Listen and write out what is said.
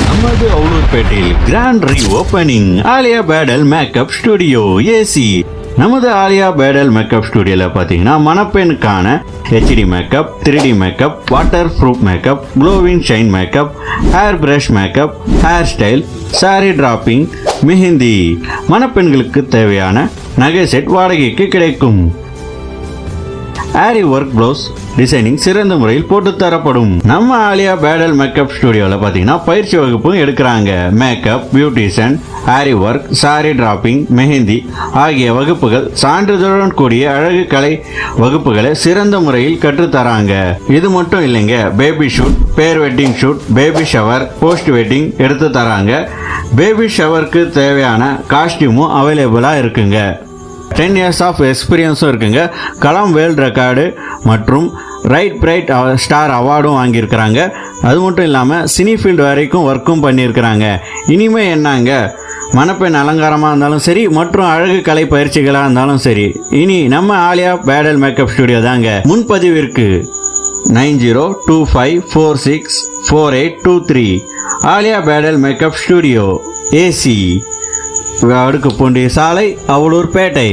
நமது அவுலூர்பேட்டையில் grand reopening Alia bridal makeup studio AC. நமது ஆலியா பிரைடல் மேக்கப் ஸ்டுடியோவில் பார்த்தீங்கன்னா மணப்பெண்ணுக்கான HD makeup, 3D makeup, waterproof makeup, glowing shine makeup, hair brush makeup, hairstyle, sari draping, mehndi, மணப்பெண்களுக்கு தேவையான நகை செட் வாடகைக்கு கிடைக்கும். ஆரி ஒர்க் ப்ளவுஸ் டிசைனிங் சிறந்த முறையில் போட்டு தரப்படும். நம்ம ஆலியா பிரைடல் மேக்கப் ஸ்டுடியோவில் பார்த்தீங்கன்னா பயிற்சி வகுப்பும் எடுக்கிறாங்க. மேக்கப், பியூட்டிஷியன், ஆரி ஒர்க், சாரி டிராப்பிங், மெஹந்தி ஆகிய வகுப்புகள் சான்றிதழுடன் கூடிய அழகு கலை வகுப்புகளை சிறந்த முறையில் கற்றுத்தராங்க. இது மட்டும் இல்லைங்க, பேபி ஷூட், பேர் wedding shoot, baby shower, post wedding எடுத்து தராங்க. பேபி ஷவருக்கு தேவையான காஸ்டியூமும் அவைலபிளாக இருக்குங்க. 10 years ஆஃப் எக்ஸ்பீரியன்ஸும் இருக்குங்க. கலாம் வேர்ல்ட் ரெக்கார்டு மற்றும் ரைட் பிரைட் ஸ்டார் அவார்டும் வாங்கியிருக்கிறாங்க. அது மட்டும் இல்லாமல் சினி ஃபீல்டு வரைக்கும் ஒர்க்கும் பண்ணியிருக்கிறாங்க. இனிமேல் என்னங்க, மணப்பெண் அலங்காரமாக இருந்தாலும் சரி மற்றும் அழகு கலை பயிற்சிகளாக இருந்தாலும் சரி, இனி நம்ம ஆலியா பிரைடல் மேக்கப் ஸ்டுடியோ தாங்க. முன்பதிவிற்கு 9025464823 Alia bridal makeup studio AC, Adukkupoondi சாலை, அவுலூர்பேட்டை.